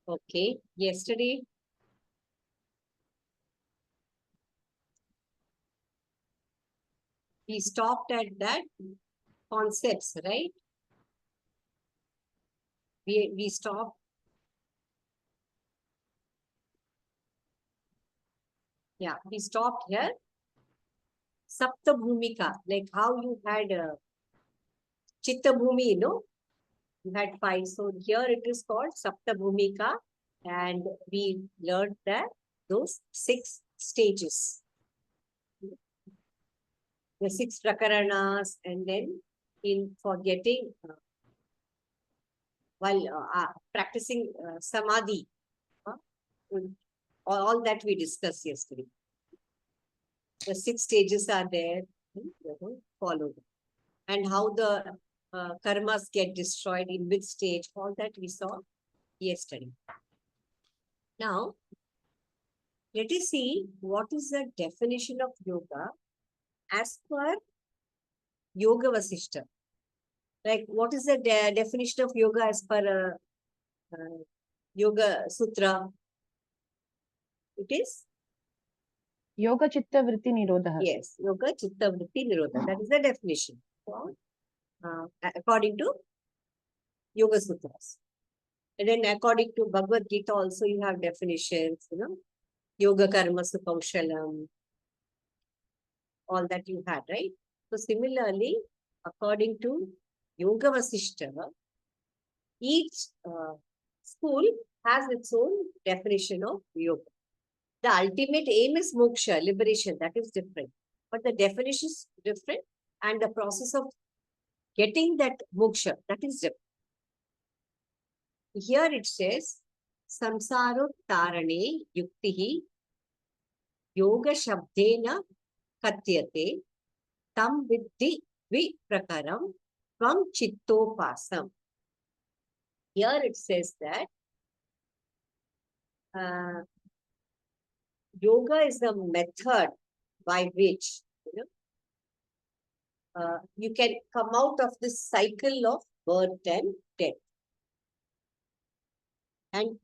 Okay. Yesterday, we stopped at that concepts, right? We stopped. Yeah, we stopped here. Sapta Bhumika, like how you had Chitta Bhumi, you had five. So here it is called Sapta Bhumika, and we learned that those 6 stages, the 6 prakaranas, and then in forgetting while practicing samadhi, uh, all that we discussed yesterday. The 6 stages are there, follow them. And how the karmas get destroyed in which stage, all that we saw yesterday. Now, let us see what is the definition of yoga as per Yoga Vashihsta. Like, what is the definition of yoga as per Yoga Sutra? It is? Yoga Chitta Vritti Nirodha. Yes, Yoga Chitta Vritti Nirodha. That is the definition according to Yoga Sutras. And then according to Bhagavad Gita also you have definitions, Yoga Karma Sukaushalam, all that you had, right? So similarly, according to Yoga Vashihsta, each school has its own definition of yoga. The ultimate aim is moksha, liberation, that is different. But the definition is different and the process of getting that moksha, that is different. Here it says, samsaro tarane yuktihi yoga shabdena katyate tam viddhi viprakaram tvam chittopasam. Here it says that yoga is a method by which you can come out of this cycle of birth and death. And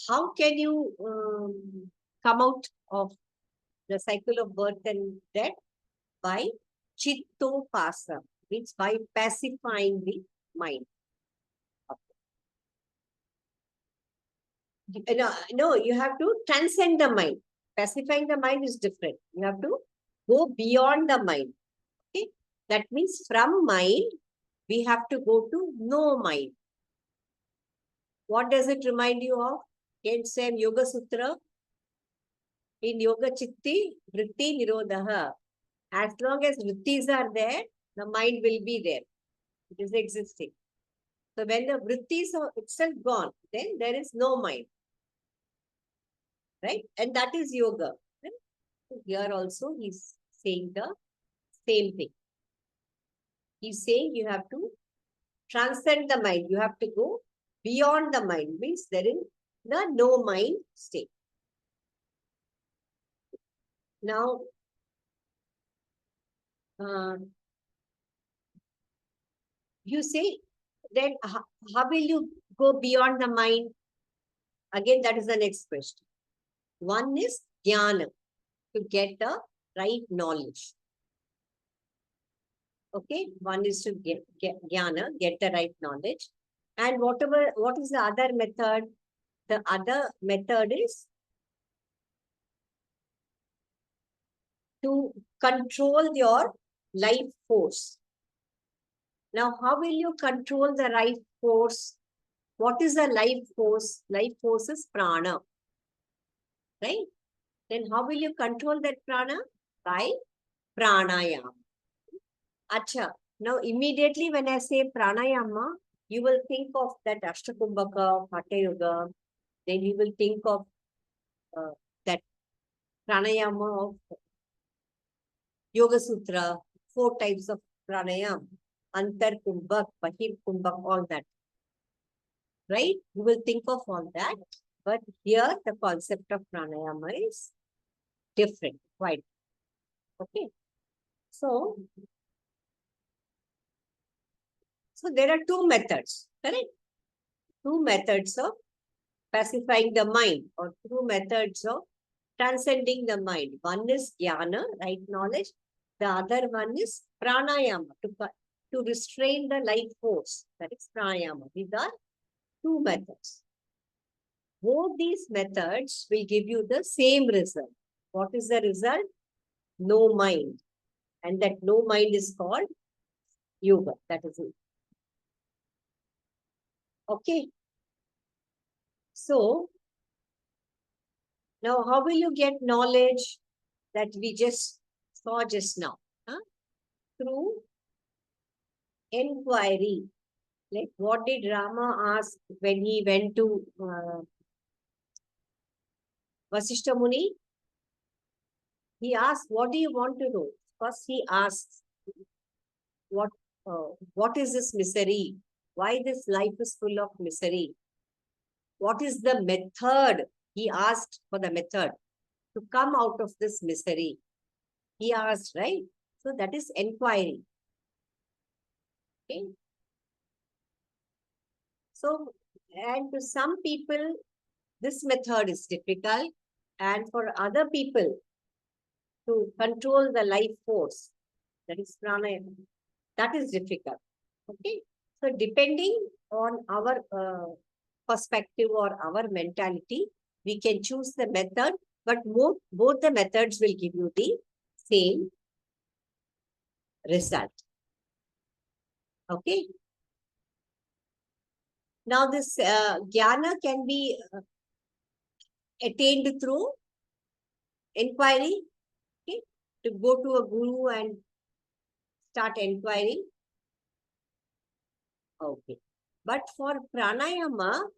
how can you come out of the cycle of birth and death? By chittopasa, means by pacifying the mind. No, you have to transcend the mind. Pacifying the mind is different. You have to go beyond the mind. Okay? That means from mind, we have to go to no mind. What does it remind you of? In same Yoga Sutra, in Yoga Chitti, Vritti Nirodha. As long as vrittis are there, the mind will be there. It is existing. So when the vrittis are itself gone, then there is no mind. Right? And that is yoga. Right? So here also he's saying the same thing. He's saying you have to transcend the mind. You have to go beyond the mind. Means there is the no mind state. Now, you say, then how will you go beyond the mind? Again, that is the next question. One is jnana, to get the right knowledge. Okay, one is to get jnana, get the right knowledge. And what is the other method? The other method is to control your life force. Now, how will you control the life force? What is the life force? Life force is prana. Right? Then how will you control that prana? By pranayama. Acha. Now, immediately when I say pranayama, you will think of that Ashtakumbhaka, Hatha Yoga. Then you will think of that pranayama of Yoga Sutra, 4 types of pranayama. Antar Kumbhak, Bahir Kumbhak, all that. Right? You will think of all that. But here the concept of pranayama is different, quite. Okay. So there are 2 methods, correct? 2 methods of pacifying the mind, or through methods of transcending the mind. One is jnana, right knowledge. The other one is pranayama, to restrain the life force. That is pranayama. These are two methods. Both these methods will give you the same result. What is the result? No mind. And that no mind is called yoga. That is it. Okay. So, now how will you get knowledge that we just saw just now? Huh? Through inquiry. Like what did Rama ask when he went to Vashishta Muni? He asked, what do you want to know? First he asks, what is this misery? Why this life is full of misery? What is the method? He asked for the method to come out of this misery. He asked, right? So that is inquiry. Okay. So, and to some people, this method is difficult. And for other people, to control the life force, that is pranayama, that is difficult. Okay. So, depending on our perspective or our mentality, we can choose the method, but both the methods will give you the same result. Okay. Now, this jnana can be attained through inquiry. Okay. To go to a guru and start inquiring. Okay. But for pranayama,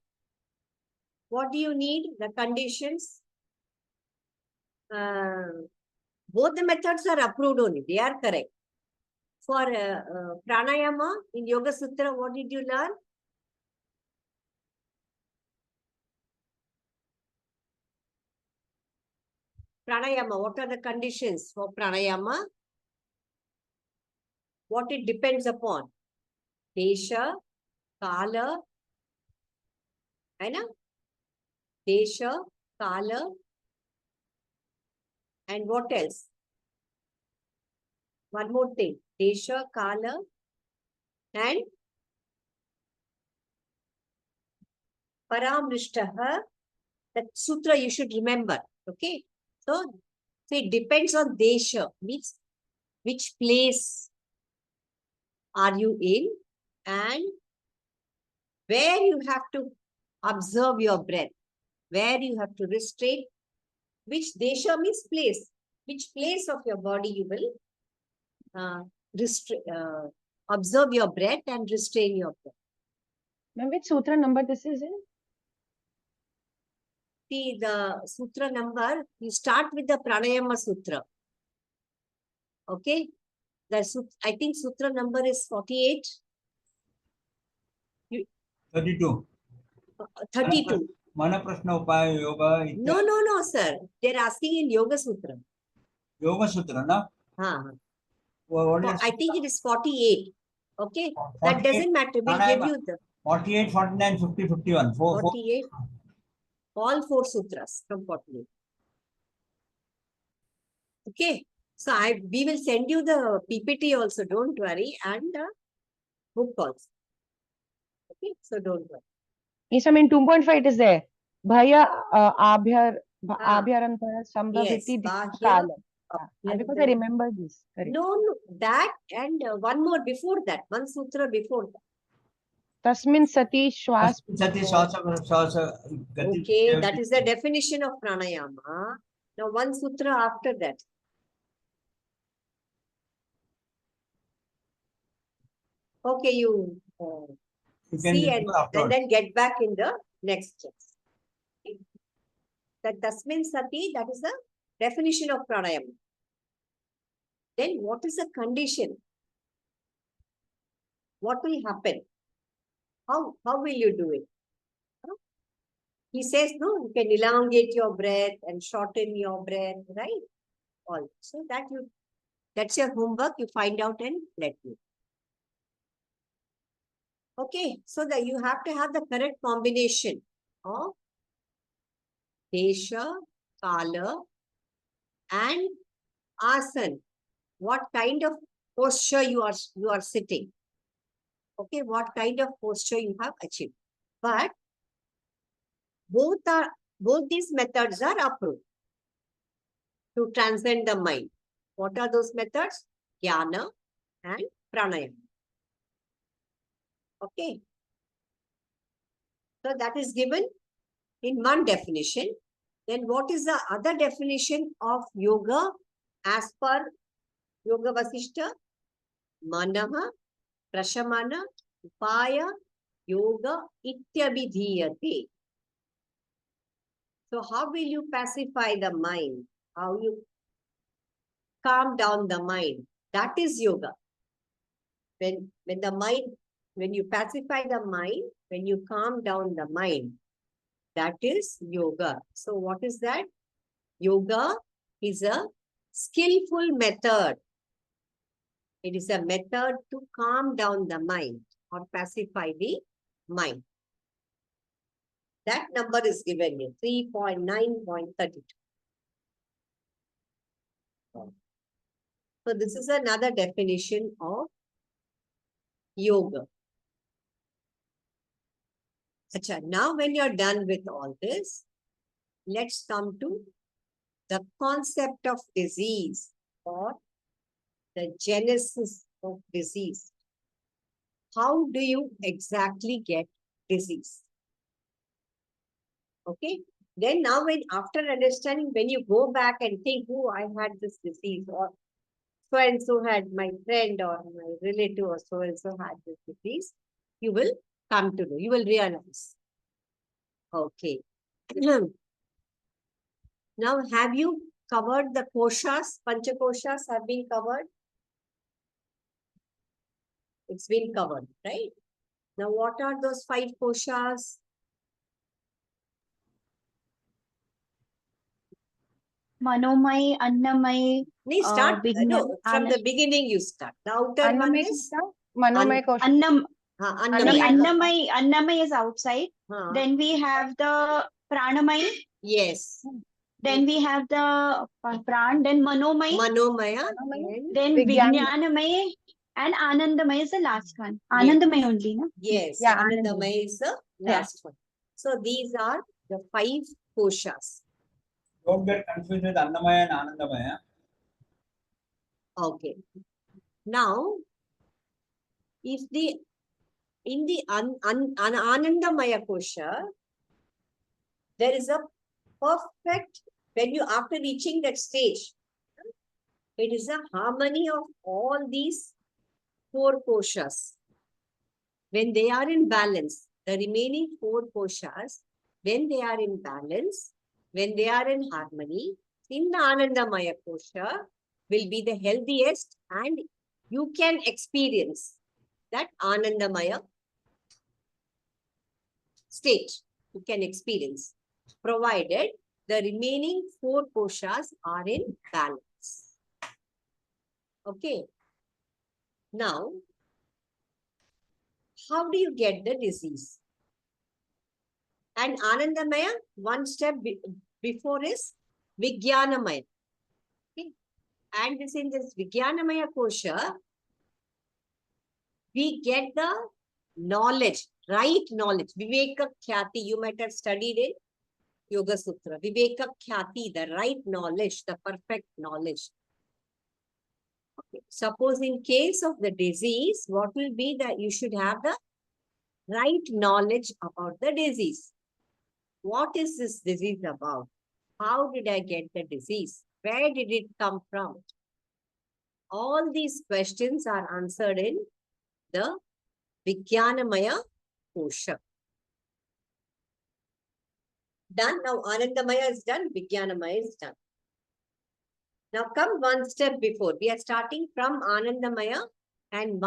what do you need? The conditions. Both the methods are approved only. They are correct. For pranayama in Yoga Sutra, what did you learn? Pranayama, what are the conditions for pranayama? What it depends upon? Desha, Kala, hai na? Desha, Kala, and what else? One more thing. Desha, Kala, and Paramrishtaha. That sutra you should remember. Okay. So it depends on Desha, means which place are you in and where you have to observe your breath, where you have to restrain, which Desha means place, which place of your body you will observe your breath and restrain your breath. Ma'am, which sutra number this is in? See, the sutra number, you start with the Pranayama Sutra. Okay. I think sutra number is 48. 32. 32. Mana Prashna Upaya Yoga. No, sir. They're asking in Yoga Sutra. Yoga Sutra, no? I think it is 48. Okay. 48, that doesn't matter. We'll give you the 48, 49, 50, 51. 48. All four sutras from 48. Okay. So we will send you the PPT also. Don't worry. And the book also. Okay. So don't worry. Yes, I mean 2.5 it is there. Bhaya Abhyarantara Sambhaviti Kala. Because I remember this. Correct. No, that and one more before that. One sutra before that. Tasmin Sati Shwas. Okay, that is the definition of pranayama. Now one sutra after that. Okay, you see and then get back in the next class. Okay. That Tasmin Sati, that is the definition of pranayama. Then what is the condition? What will happen? How will you do it? He says, no, you can elongate your breath and shorten your breath, right? All. So that's your homework. You find out and let me. Okay, so that you have to have the correct combination of Desha, Kala, and Asan. What kind of posture you are sitting? Okay, what kind of posture you have achieved? But both these methods are approved to transcend the mind. What are those methods? Jnana and pranayama. Okay. So that is given in one definition. Then what is the other definition of yoga as per Yoga Vashihsta? Manaha, Prashamana, Upaya, Yoga, Ityabhidhiyate. So how will you pacify the mind? How you calm down the mind? That is yoga. When you pacify the mind, when you calm down the mind, that is yoga. So what is that? Yoga is a skillful method. It is a method to calm down the mind or pacify the mind. That number is given here, 3.9.32. So this is another definition of yoga. Achha, now when you're done with all this, let's come to the concept of disease or the genesis of disease. How do you exactly get disease? Okay. Then now after understanding, when you go back and think, oh, I had this disease, or so and so had, my friend or my relative or so and so had this disease, you will come to know, you will realize. Okay. Now, have you covered the koshas? Panchakoshas have been covered? It's been covered, right? Now, what are those 5 koshas? Manomai, Annamai, Start. No, from the Anand. beginning you start. The outer one Annamay is kosha, Manomay kosha. Annam. Annamaya. Annamai is outside. Then we have the Pranamai. Yes. Then we have the Pran. Then Manomai. Manomaya. Then Vijnanamai. And Anandamai is the last one. Anandamai only, no? Yes. Yeah, Anandamaya is the last one. So these are the 5 koshas. Don't get confused with Annamaya and Anandamaya. Okay. Now, if in the Anandamaya kosha, there is a perfect, when you after reaching that stage, it is a harmony of all these 4 koshas. When they are in balance, the remaining 4 koshas, when they are in balance, when they are in harmony, in the Anandamaya kosha will be the healthiest, and you can experience that Anandamaya state. You can experience, provided the remaining 4 koshas are in balance. Okay. Now, how do you get the disease? And Anandamaya, one step before is Vijnanamaya. Okay. And in this Vijnanamaya kosha, we get the knowledge, right knowledge. Viveka Khyati, you might have studied in Yoga Sutra. Viveka Khyati, the right knowledge, the perfect knowledge. Okay. Suppose in case of the disease, what will be that you should have the right knowledge about the disease. What is this disease about? How did I get the disease? Where did it come from? All these questions are answered in the Vijnanamaya kosha. Done. Now Anandamaya is done. Vijnanamaya is done. Now come one step before. We are starting from Anandamaya and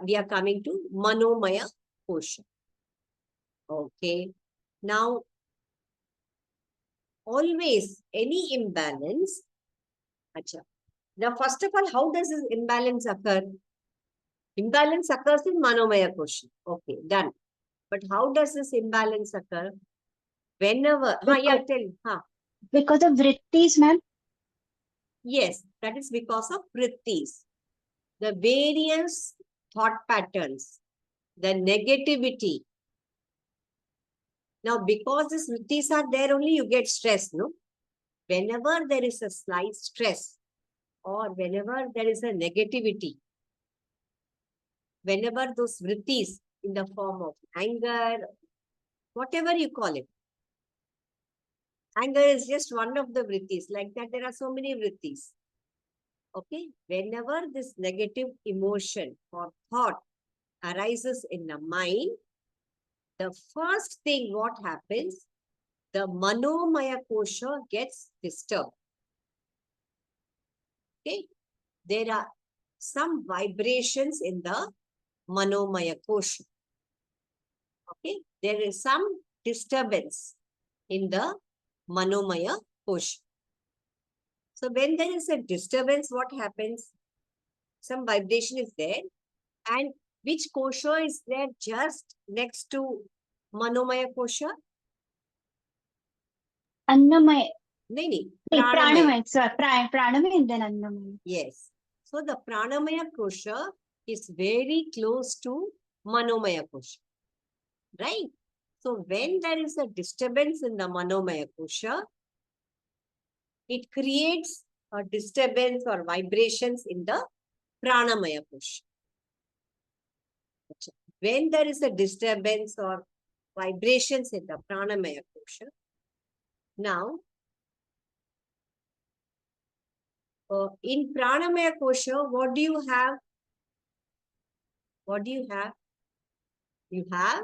we are coming to Manomaya kosha. Okay. Now, always any imbalance. Achha. Now, first of all, how does this imbalance occur? Imbalance occurs in Manomaya kosha. Okay, done. But how does this imbalance occur? Whenever, yeah, tell, Because of vrittis, ma'am. yes, that is because of vrittis. The various thought patterns, the negativity. Now, because these vrittis are there only, you get stress, no? Whenever there is a slight stress or whenever there is a negativity, whenever those vrittis in the form of anger, whatever you call it, anger is just one of the vrittis. Like that, there are so many vrittis. Okay, whenever this negative emotion or thought arises in the mind, the first thing what happens, the manomaya kosha gets disturbed. Okay, there are some vibrations in the manomaya kosha. Okay, there is some disturbance in the manomaya kosha. So when there is a disturbance, what happens? Some vibration is there, and which kosha is there just next to manomaya kosha? Annamaya. Nahi, Pranamaya. Sorry, pranamaya and then annamaya. Yes. So the pranamaya kosha is very close to manomaya kosha. Right? So when there is a disturbance in the manomaya kosha, it creates a disturbance or vibrations in the pranamaya kosha. When there is a disturbance or vibrations in the pranamaya kosha, now in pranamaya kosha, what do you have? What do you have? You have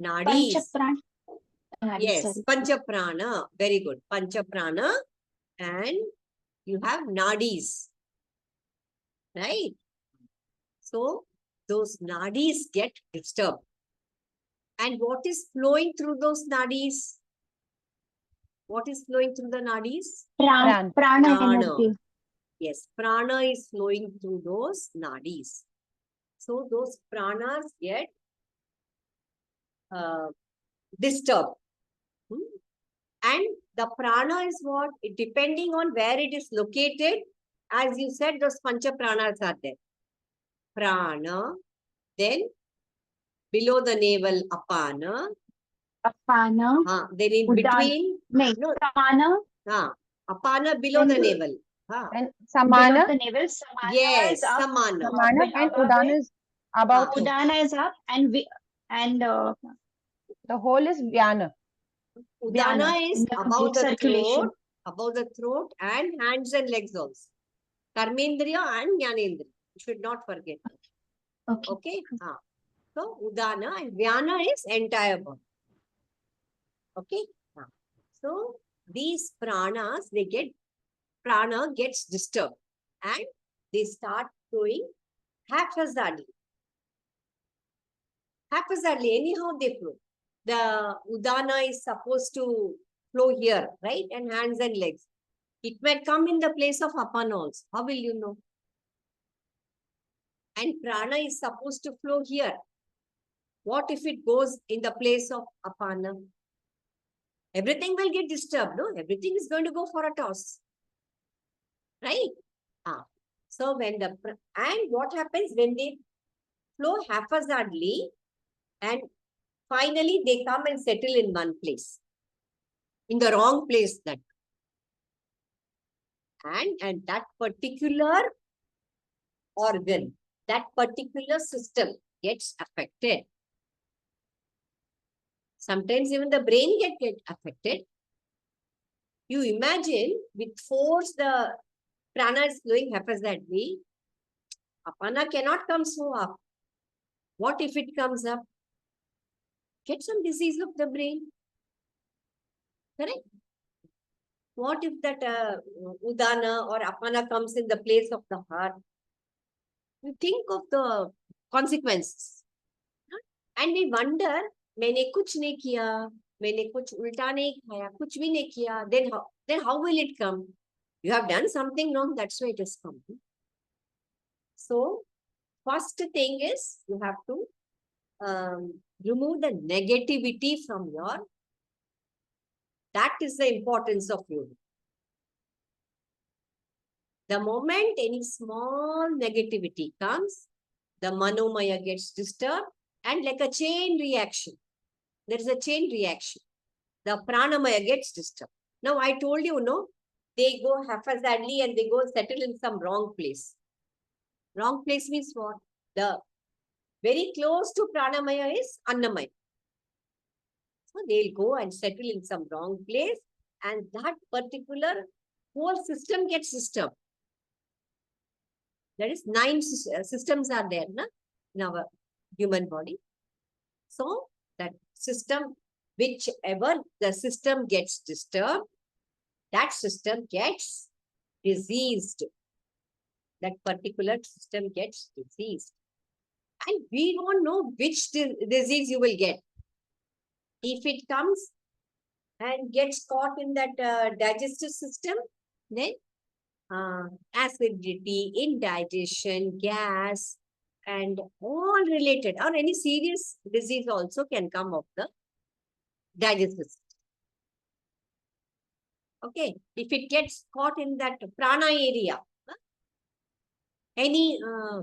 nadis. Panchaprana. Yes, Sorry. panchaprana. Very good. Panchaprana. And you have nadis. Right? So, those nadis get disturbed. And what is flowing through those nadis? What is flowing through the nadis? Pran. Prana Prana. energy. Yes, prana is flowing through those nadis. So, those pranas get disturbed. And the prana is what? Depending on where it is located, as you said, those pancha pranas are there. Prana, then below the navel, apana. Apana. Then in between, No, Samana. apana below the navel. Then Below Samana, the navel. Samana Yes, is up. samana. Samana, and Above Udana it. is about it. Udana is up and The whole is Vyana. Udana Vyana is in the above complete the circulation. throat and hands and legs also. Karmendriya and Jnanendriya. You should not forget. Okay. Okay? So, Udana and Vyana is entire body. Okay? So, these pranas, prana gets disturbed and they start flowing haphazardly. Haphazardly, anyhow they flow. The Udana is supposed to flow here, right? And hands and legs. It might come in the place of Apana also. How will you know? And prana is supposed to flow here. What if it goes in the place of Apana? Everything will get disturbed, no? Everything is going to go for a toss. Right? So when and what happens when they flow haphazardly and finally they come and settle in one place. In the wrong place that. And that particular organ, that particular system gets affected. Sometimes even the brain get affected. You imagine with force the prana is flowing haphazardly. Apana cannot come so up. What if it comes up? Get some disease of the brain. Correct? What if that udana or apana comes in the place of the heart? You think of the consequences. And we wonder, मैंने कुछ नहीं किया, मैंने कुछ उल्टा नहीं खाया, कुछ भी नहीं किया, then how will it come? You have done something wrong, that's why it is coming. So, first thing is you have to remove the negativity from your That is the importance of yoga. The moment any small negativity comes, the manomaya gets disturbed, and like a chain reaction, there is a chain reaction. The pranamaya gets disturbed. Now I told you, no, they go haphazardly and they go settle in some wrong place. Wrong place means what? The very close to pranamaya is annamaya. So they'll go and settle in some wrong place, and that particular whole system gets disturbed. That is 9 systems are there na, in our human body. So that system, whichever the system gets disturbed, that system gets diseased. That particular system gets diseased. And we don't know which disease you will get. If it comes and gets caught in that digestive system, then acidity, indigestion, gas, and all related, or any serious disease also can come of the digestive system. Okay, if it gets caught in that prana area, any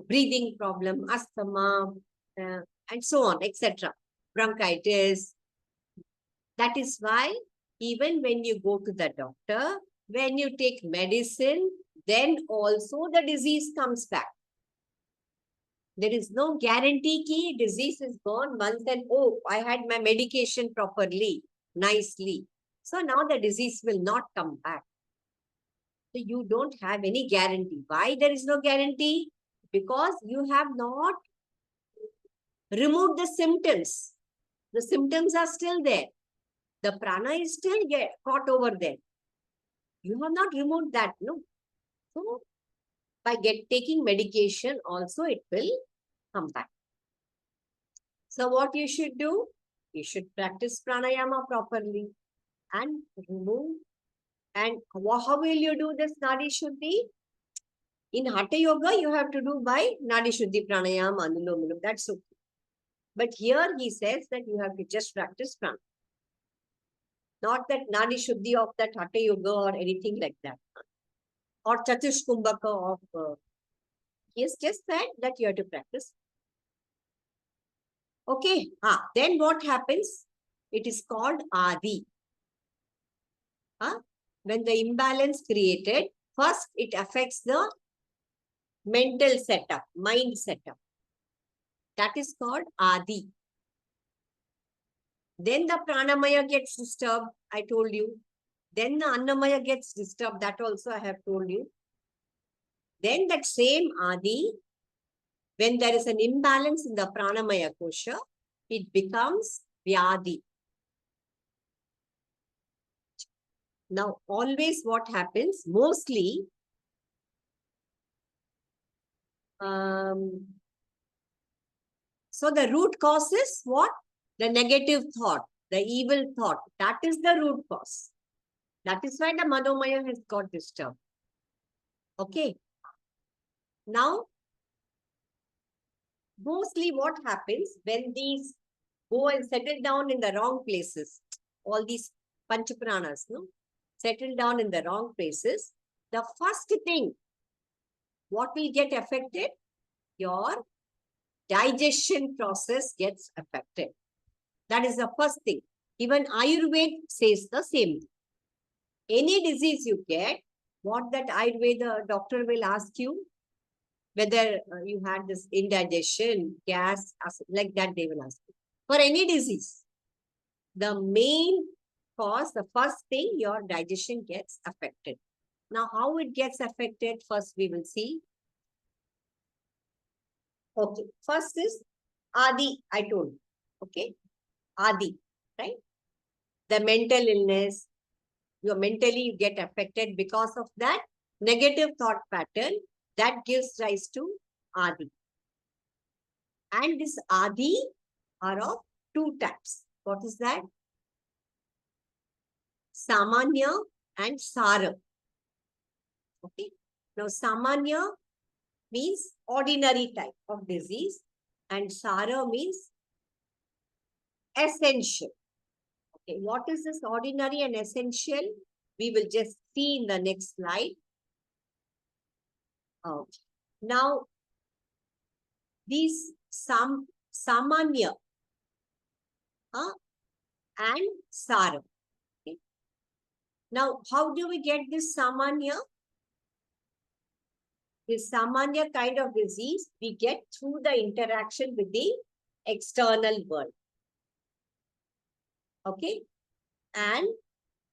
breathing problem, asthma, and so on, etc., bronchitis. That is why even when you go to the doctor, when you take medicine, then also the disease comes back. There is no guarantee ki disease is gone once and, oh, I had my medication properly, nicely. So now the disease will not come back. So you don't have any guarantee. Why there is no guarantee? Because you have not removed the symptoms. The symptoms are still there. The prana is still caught over there. You have not removed that, no? So by taking medication also it will come back. So what you should do? You should practice pranayama properly and remove. And how will you do this Nadi Shuddhi? In Hatha Yoga, you have to do by Nadi Shuddhi Pranayama, Anulom Vilom. That's okay. But here he says that you have to just practice prana. Not that Nadi Shuddhi of that Hatha Yoga or anything like that. Or Chatushkumbhaka of... he has just said that you have to practice. Okay. Then what happens? It is called Adi. When the imbalance created, first it affects the mental setup, mind setup. That is called Adi. Then the pranamaya gets disturbed, I told you. Then the annamaya gets disturbed, that also I have told you. Then that same Adi, when there is an imbalance in the pranamaya kosha, it becomes Vyadi. Now, always what happens, mostly, so the root cause is what? The negative thought, the evil thought. That is the root cause. That is why the manomaya has got disturbed. Okay. Now, mostly what happens when these go and settle down in the wrong places, all these panchapranas, no? Settle down in the wrong places, the first thing, what will get affected? Your digestion process gets affected. That is the first thing. Even Ayurveda says the same. Any disease you get, what that Ayurveda doctor will ask you, whether you had this indigestion, gas, acid, like that they will ask you. For any disease, the main cause, the first thing, your digestion gets affected. Now, how it gets affected, first we will see. Okay, first is Adi, I told you. Okay, Adi, right? The mental illness, you get affected because of that negative thought pattern that gives rise to Adi. And this Adi are of 2 types. What is that? Samanya and Sara. Okay. Now, Samanya means ordinary type of disease and Sara means essential. Okay, what is this ordinary and essential? We will just see in the next slide. Okay. Now, these samanya and saram. Okay. Now, how do we get this samanya? This samanya kind of disease we get through the interaction with the external world. Okay. And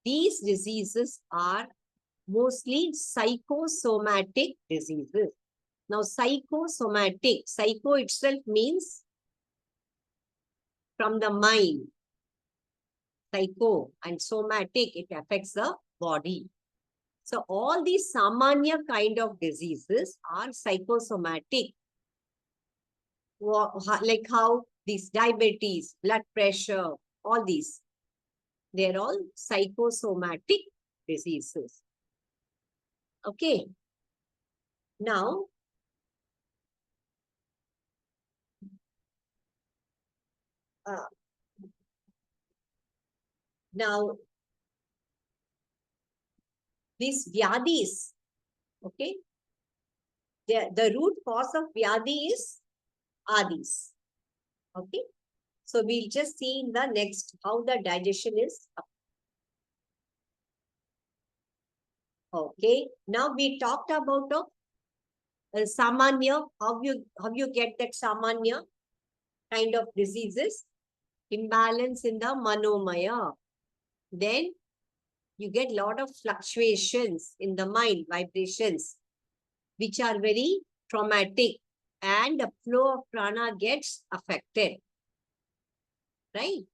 these diseases are mostly psychosomatic diseases. Now, psychosomatic, psycho itself means from the mind. Psycho and somatic, it affects the body. So, all these samanya kind of diseases are psychosomatic. Like how these diabetes, blood pressure, all these, they're all psychosomatic diseases. Okay. Now, these vyadis, okay, the root cause of vyadi is adis. Okay. So we'll just see in the next how the digestion is. Okay. Now we talked about samanya. How you get that samanya kind of diseases? Imbalance in the manomaya. Then you get a lot of fluctuations in the mind, vibrations, which are very traumatic, and the flow of prana gets affected. Right?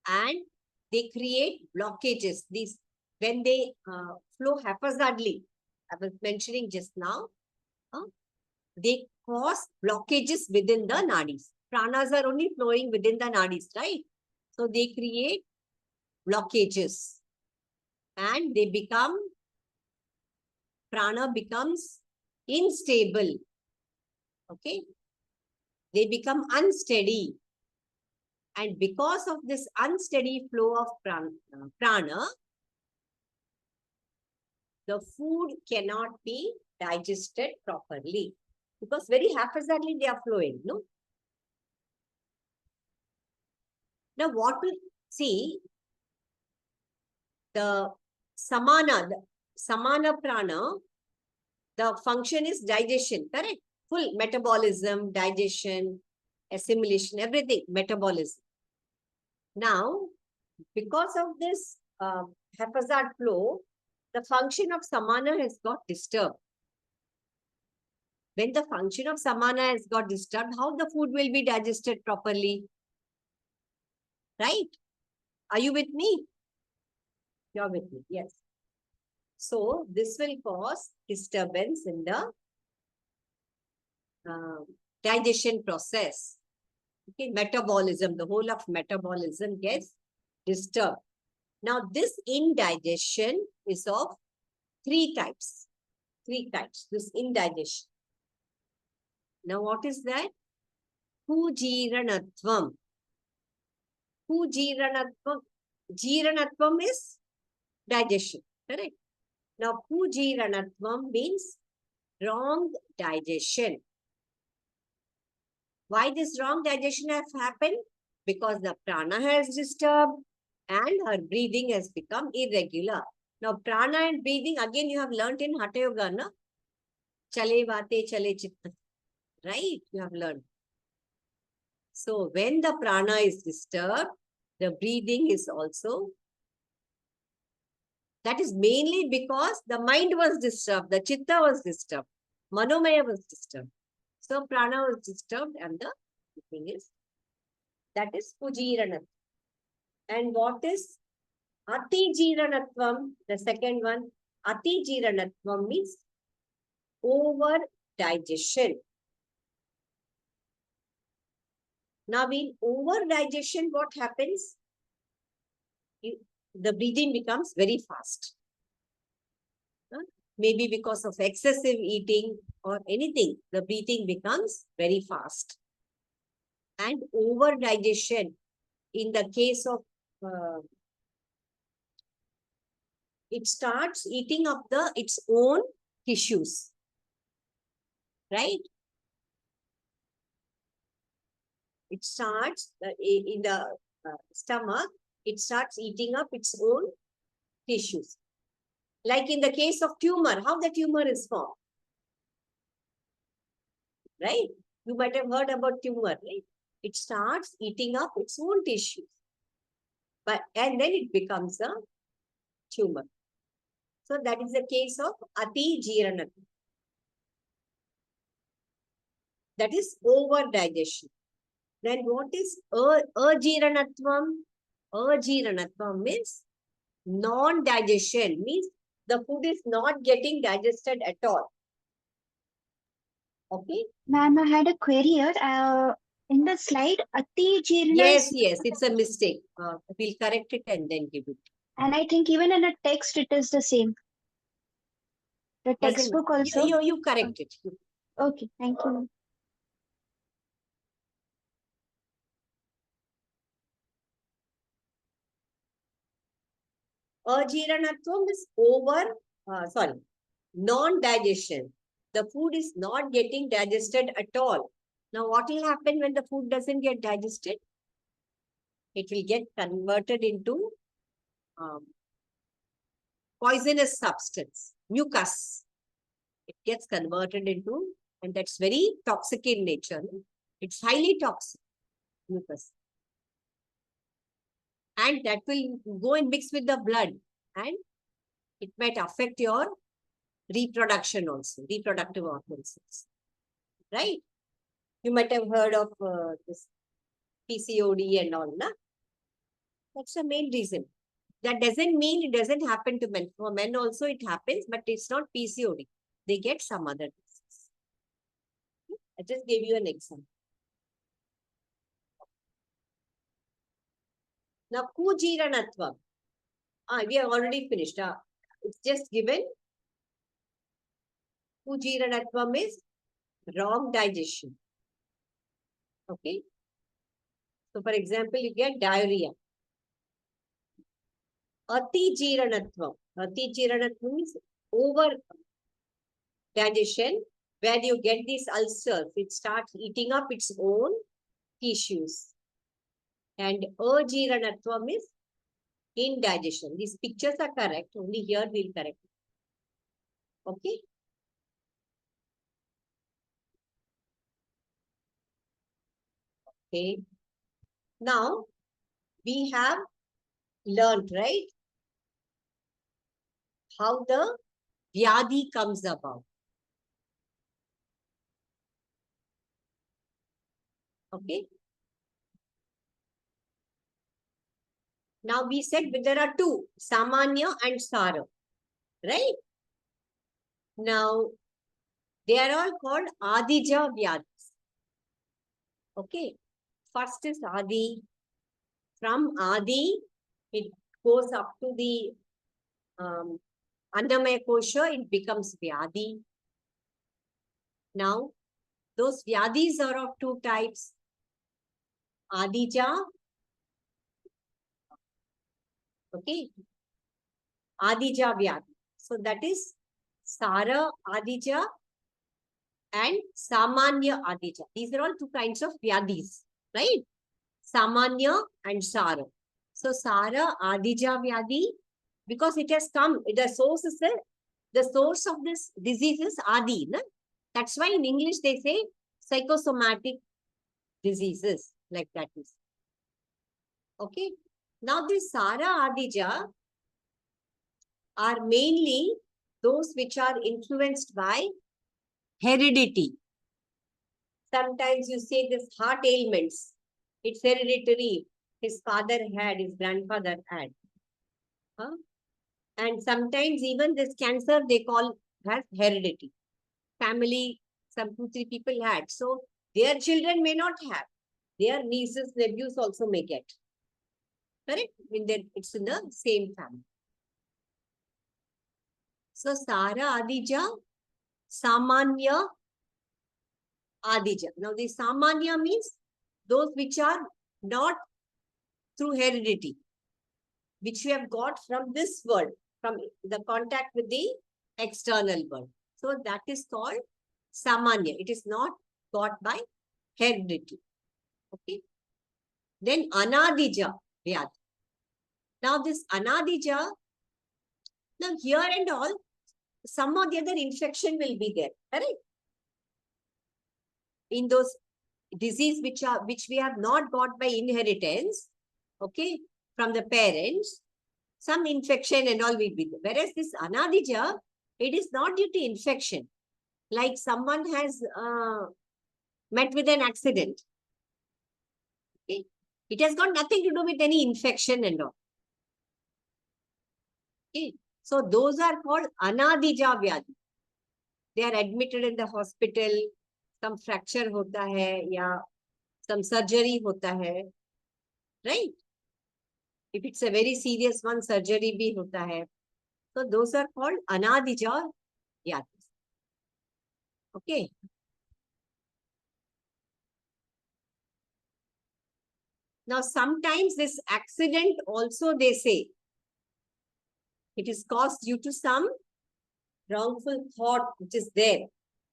And they create blockages. These, when they flow haphazardly, I was mentioning just now, they cause blockages within the nadis. Pranas are only flowing within the nadis, right? So they create blockages and they become, prana becomes unstable. Okay? They become unsteady. And because of this unsteady flow of prana, the food cannot be digested properly. Because very haphazardly they are flowing, no? Now what we see, the samana prana, the function is digestion, correct? Full metabolism, digestion, assimilation, everything, metabolism. Now, because of this haphazard flow, the function of samana has got disturbed. When the function of samana has got disturbed, how the food will be digested properly? Right? Are you with me? You're with me, yes. So, this will cause disturbance in the digestion process. Okay, metabolism, the whole of metabolism gets disturbed. Now, this indigestion is of three types. Three types, this indigestion. Now, what is that? Kujiranatvam. Kujiranatvam. Jiranatvam is digestion, correct? Now, kujiranatvam means wrong digestion. Why this wrong digestion has happened? Because the prana has disturbed and her breathing has become irregular. Now, prana and breathing, again, you have learnt in Hatha Yoga, na? Chale vate, chale chitta. Right? You have learned. So, when the prana is disturbed, the breathing is also. That is mainly because the mind was disturbed, the chitta was disturbed, manomaya was disturbed. So, prana was disturbed and the thing is, that is pujiranatvam. And what is atijiranatvam? The second one, atijiranatvam means over digestion. Now, in over digestion, what happens? The breathing becomes very fast. Maybe because of excessive eating or anything, the breathing becomes very fast. And over digestion, in the case of it starts eating up its own tissues, right? It starts in the stomach, it starts eating up its own tissues. Like in the case of tumor, how the tumor is formed, right? You might have heard about tumor, right? It starts eating up its own tissues, and then it becomes a tumor. So that is the case of ati jiranatvam. That is over digestion. Then what is ajiranatvam? Ajiranatvam means non-digestion, means the food is not getting digested at all. Okay? Ma'am, I had a query here. In the slide, Ati Jirna Yes, is, yes, it's a mistake. We'll correct it and then give it. and I think even in a text it is the same. The Doesn't- textbook also. You correct it. Okay, thank you. Ajiranatvam is over, non-digestion. The food is not getting digested at all. Now, what will happen when the food doesn't get digested? It will get converted into poisonous substance, mucus. It gets converted into, and that's very toxic in nature. It's highly toxic, mucus. And that will go and mix with the blood, and it might affect your reproduction also, reproductive organs, right? You might have heard of this PCOD and all, na? That's the main reason. That doesn't mean it doesn't happen to men. For men also it happens, but it's not PCOD. They get some other disease. I just gave you an example. Now, kujiranatvam. We have already finished. It's just given. Kujiranatvam is wrong digestion. Okay. So, for example, you get diarrhea. Ati jiranatvam. Ati jiranatvam is over digestion, where you get these ulcers. It starts eating up its own tissues. And ajiranatvam is indigestion. These pictures are correct. Only here we'll correct it. Okay. Okay. Now, we have learned, right, how the vyadi comes about. Okay. Now, we said there are two, samanya and sara, right? Now, they are all called adija vyadis. Okay. First is adi. From adi, it goes up to the Annamaya kosha, it becomes vyadi. Now, those vyadis are of two types. Adija. Okay. Adija vyadi. So that is Sara Adija and Samanya Adija. These are all two kinds of vyadis, right? Samanya and Sara. So Sara Adija vyadi, because it has come, the source of this disease is Adi. Na? That's why in English they say psychosomatic diseases, like that is. Okay. Now this Sara Adija are mainly those which are influenced by heredity. Sometimes you say this heart ailments, it's hereditary. His father had, his grandfather had. Huh? And sometimes even this cancer they call has heredity. Family, some 2-3 people had. So their children may not have. Their nieces, nephews also may get. Correct? It's in the same family. So Sara Adija, Samanya Adija. Now the Samanya means those which are not through heredity. which we have got from this world, from the contact with the external world. So that is called samanya. It is not got by heredity. Okay. Then anadija vyadhi. Now this anadija, now here and all, some or the other infection will be there, correct? In those disease which we have not got by inheritance, okay, from the parents, some infection and all will be there. Whereas this anadija, it is not due to infection. Like someone has met with an accident. Okay. It has got nothing to do with any infection and all. Okay. So those are called anadija vyadhi. They are admitted in the hospital. Some fracture hota hai, ya some surgery hota hai, right? If it's a very serious one, surgery bhi hota hai. So those are called anadija vyadhi. Okay. Now sometimes this accident also they say it is caused due to some wrongful thought which is there.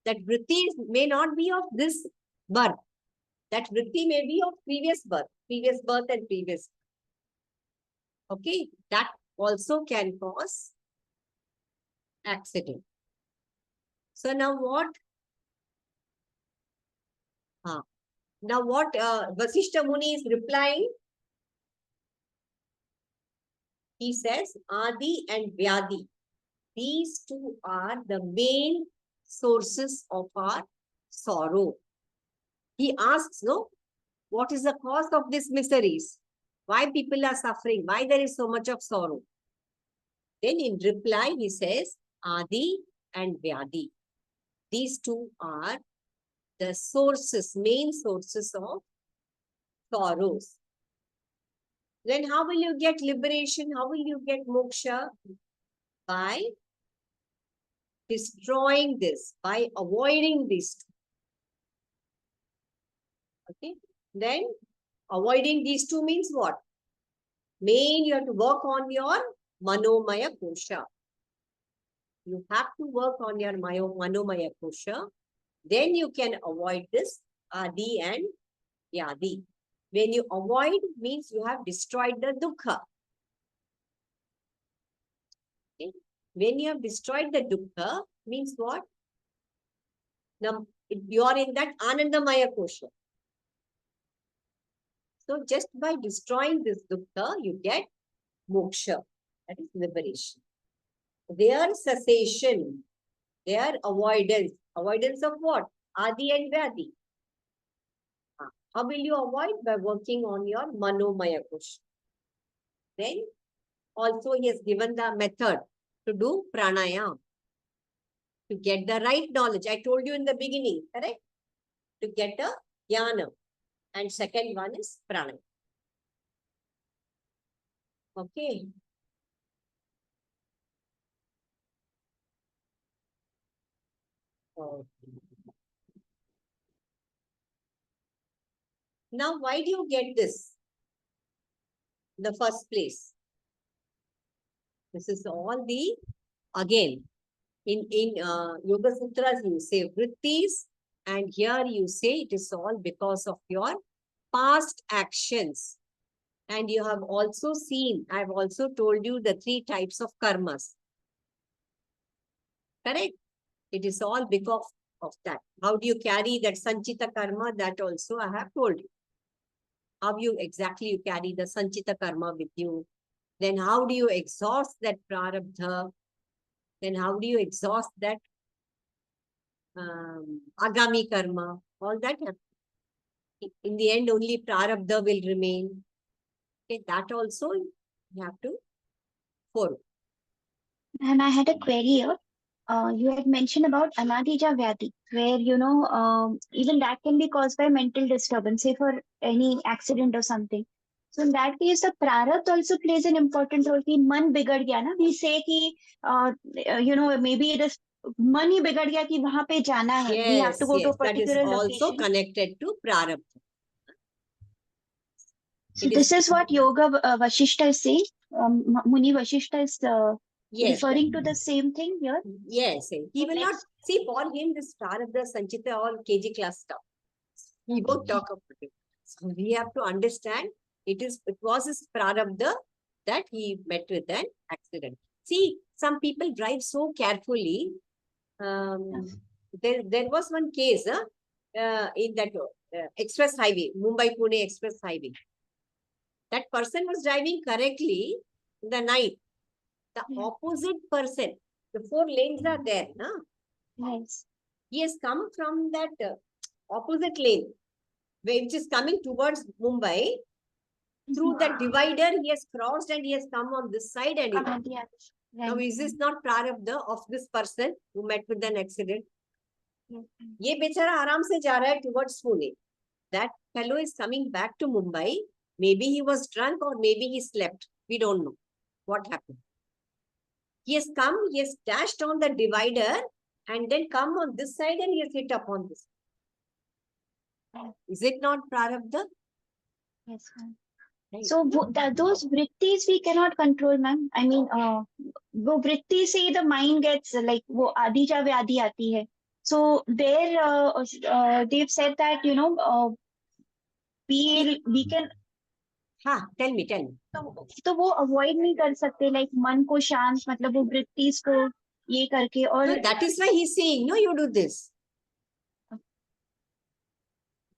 That vritti may not be of this birth. That vritti may be of previous birth and previous. Okay, that also can cause accident. So now what? Now what Vasishta Muni is replying? He says, Adi and Vyadi. These two are the main sources of our sorrow. He asks, no, what is the cause of these miseries? Why people are suffering? Why there is so much of sorrow? Then in reply, he says, Adi and Vyadi. These two are the sources, main sources of sorrows. Then how will you get liberation? How will you get moksha? By destroying this, by avoiding these two. Okay. Then avoiding these two means what? Main, you have to work on your manomaya kosha. You have to work on your manomaya kosha. Then you can avoid this adi and yadi. When you avoid means you have destroyed the dukkha. Okay. When you have destroyed the dukkha means what? Now you are in that anandamaya kosha. So just by destroying this dukkha, you get moksha. That is liberation. Their cessation, their avoidance. Avoidance of what? Adi and Vyadi. How will you avoid? By working on your manomaya kosha. Then also he has given the method to do pranayama. To get the right knowledge. I told you in the beginning, correct? To get a jnana. And second one is pranayama. Okay. Now, why do you get this? In the first place. This is all the, again, in Yoga Sutras, you say vrittis, and here you say it is all because of your past actions. And you have also seen, I have also told you the 3 types of karmas. Correct? It is all because of that. How do you carry that sanchita karma? That also I have told you. How you exactly carry the sanchita karma with you. Then how do you exhaust that prarabdha? Then how do you exhaust that agami karma? All that happens. In the end, only prarabdha will remain. Okay, that also you have to follow. And I had a query here. You had mentioned about anadija vyadi, where, even that can be caused by mental disturbance, say for any accident or something. So in that case, the prarabdha also plays an important role. Ki man bigad gaya na. We say ki, maybe it is man hi bigad gaya ki wahan pe jana hai. We have to go to a particular that is also location. connected to prarabdha. So this is what Yoga Vashihsta is saying. Muni Vashishta is Yes. referring to the same thing here. Yes. He will not Next. see for him this Prarabdha Sanchita all KG class stuff. He won't talk about it. So we have to understand it was his Prarabdha that he met with an accident. See, some people drive so carefully. There was one case in that express highway, Mumbai-Pune express highway. That person was driving correctly in the night. The opposite person, the 4 lanes are there. No? Yes. He has come from that opposite lane, which is coming towards Mumbai. Through that divider, he has crossed and he has come on this side. And now, is this not Prarabdha of this person who met with an accident? Ye bechara aaram se ja raha hai towards Pune. That fellow is coming back to Mumbai. Maybe he was drunk or maybe he slept. We don't know what happened. He has come, he has dashed on the divider and then come on this side and he has hit upon this. Is it not Prarabdha? Yes, ma'am. Right. So those vrittis we cannot control, ma'am. I mean, वो vritti से the mind gets like वो आदि जा व्याधि आती है. So there they've said that we can. हाँ, tell me. तो वो avoid नहीं कर सकते, like मन को शांत, मतलब वो vrittis को ये करके और. No, that is why he's saying, no, you do this.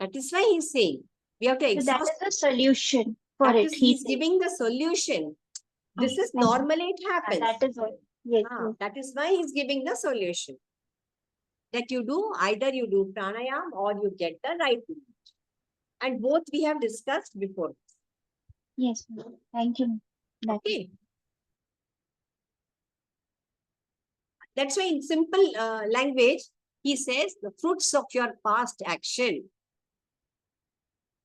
That is why he's saying, we have to So that exhaust. is the solution for That it. is, he's giving the solution. This is normally it happens. That is what. Yes. That is why he's giving the solution. That you do, either you do pranayam or you get the right movement. And both we have discussed before. Yes, thank you. Okay. That's why in simple language, he says the fruits of your past action.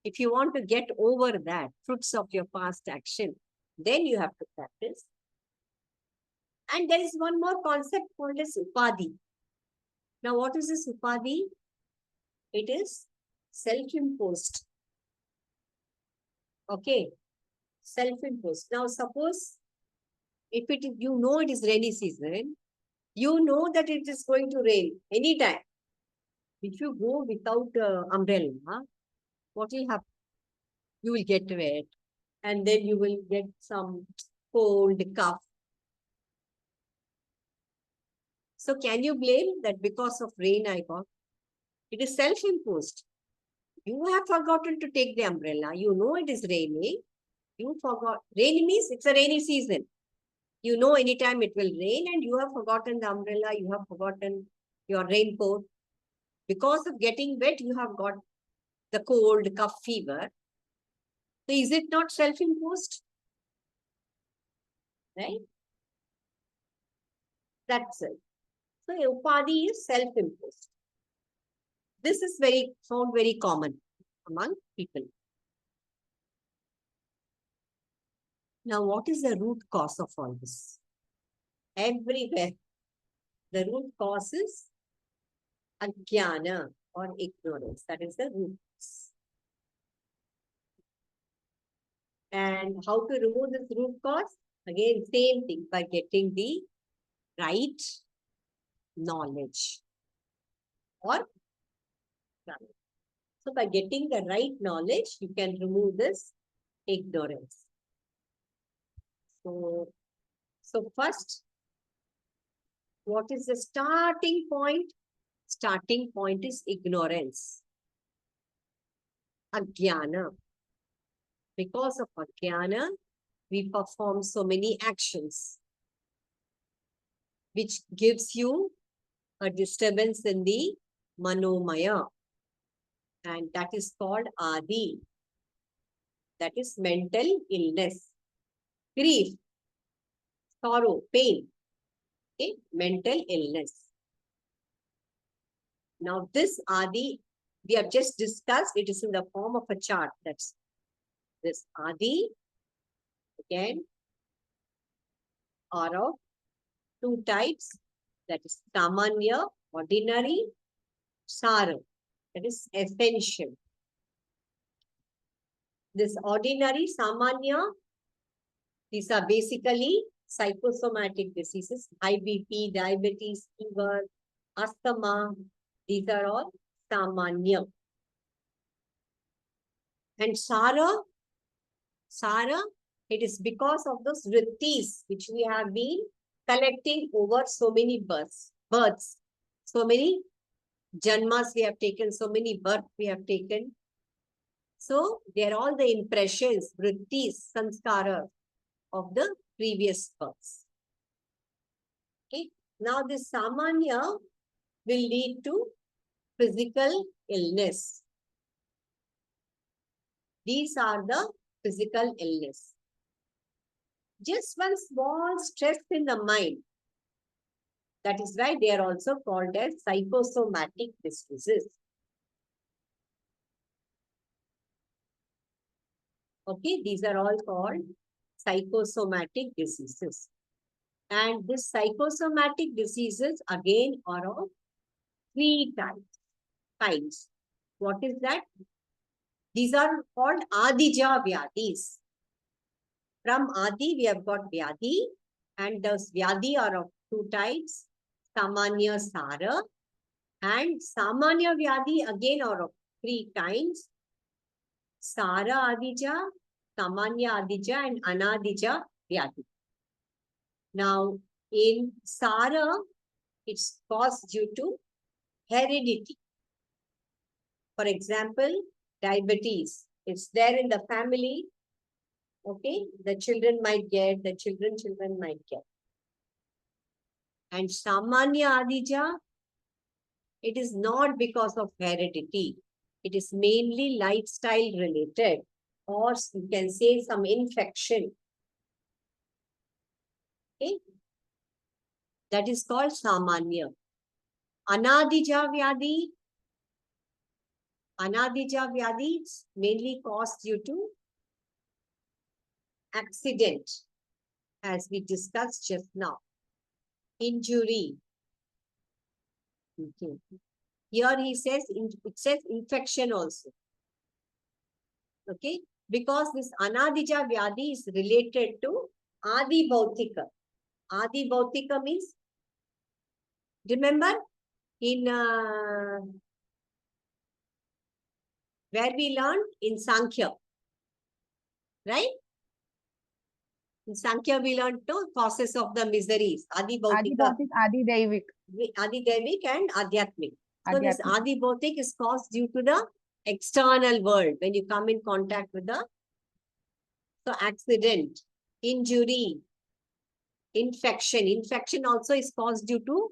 If you want to get over that, fruits of your past action, then you have to practice. And there is one more concept called as upadhi. Now, what is this upadhi? It is self-imposed. Okay. Self-imposed. Now, suppose if it is, it is rainy season, you know that it is going to rain anytime. If you go without umbrella, what will happen? You will get wet and then you will get some cold, cough. So can you blame that because of rain I got? It is self-imposed. You have forgotten to take the umbrella. You know it is raining. You forgot. Rain means it's a rainy season. You know anytime it will rain and you have forgotten the umbrella. You have forgotten your raincoat. Because of getting wet, you have got the cold, cough, fever. So is it not self-imposed? Right? That's it. So upadhi is self-imposed. This is found very common among people. Now, what is the root cause of all this? Everywhere, the root cause is ajnana or ignorance. That is the root cause. And how to remove this root cause? Again, same thing, by getting the right knowledge. So by getting the right knowledge, you can remove this ignorance. So first, what is the starting point? Starting point is ignorance. Ajnana. Because of ajnana, we perform so many actions, which gives you a disturbance in the manomaya. And that is called adi. That is mental illness, grief, sorrow, pain. Okay, mental illness. Now this adi, we have just discussed, it is in the form of a chart. That's this adi, again, are of 2 types. That is samanya, ordinary, sara, that is essential. This ordinary, samanya, These are basically psychosomatic diseases, high BP, diabetes, fever, asthma. These are all samanya. And Sara, it is because of those vrittis which we have been collecting over so many births, so many janmas we have taken, so many births we have taken. So they are all the impressions, vrittis, sanskara of the previous births. Okay. Now this samanya will lead to physical illness. These are the physical illness. Just one small stress in the mind. That is why they are also called as psychosomatic diseases. Okay, these are all called psychosomatic diseases. And this psychosomatic diseases again are of three kinds. What is that? These are called Adija Vyadis. From Adi, we have got Vyadi, and those Vyadi are of two types, Samanya Sara, and Samanya Vyadi again are of three kinds, Sara Adija, Samanya Adija, and Anadija Vyadi. Now, in Sara, it's caused due to heredity. For example, diabetes. It's there in the family. Okay, the children might get, the children might get. And Samanya Adija, it is not because of heredity. It is mainly lifestyle related, or you can say some infection. Okay, that is called Samanya. Anadija Vyadi is mainly caused due to accident, as we discussed just now. Injury. Okay. Here he says, it says infection also. Okay, because this Anadija Vyadi is related to Adi Bhautika. Adi Bhautika means, remember in where we learned in Sankhya, right? In Sankhya we learned the causes of the miseries, Adi Adi Bhautika, Bhautik, Adi Daivik. Adi Devik and Adhyatmik. So this Adhyatmik. Adi Bhautik is caused due to the external world when you come in contact with the accident, injury, infection. Infection also is caused due to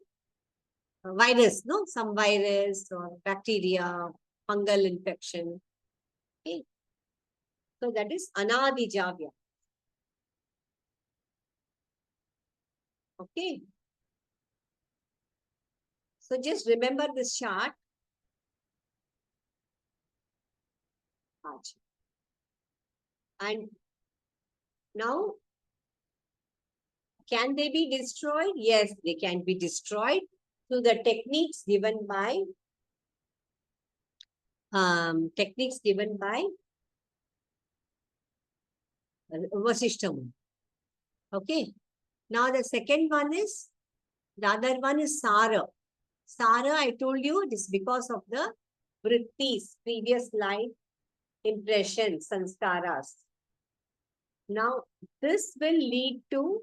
virus, no? Some virus or bacteria, fungal infection. Okay. So that is Anadijavya. Okay. So just remember this chart. And now, can they be destroyed? Yes, they can be destroyed through the techniques given by Vashihsta. Okay. Now the second one is, the other one is Sara. Sara, I told you, it is because of the vrittis, previous life impressions, sanskaras. Now, this will lead to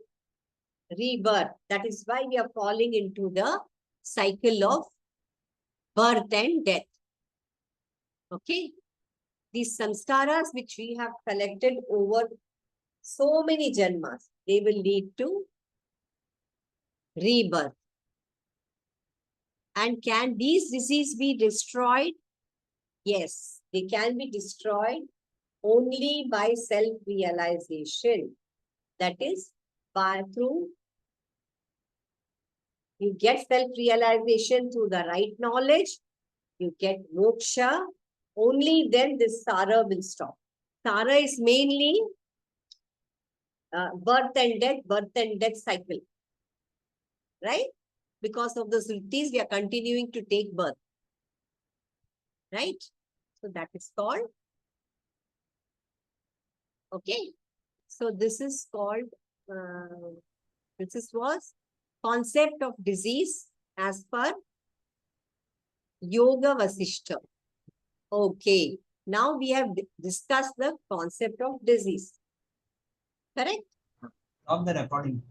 rebirth. That is why we are falling into the cycle of birth and death. Okay. These sanskaras which we have collected over so many janmas, they will lead to rebirth. And can these diseases be destroyed? Yes, they can be destroyed only by self-realization. That is, through you get self-realization through the right knowledge, you get moksha, only then this Sara will stop. Sara is mainly birth and death cycle. Right? Because of the srittis, we are continuing to take birth. Right? So that is called. Okay. So this is called, was concept of disease as per Yoga Vashihsta. Okay. Now we have discussed the concept of disease. Correct? Stop the recording.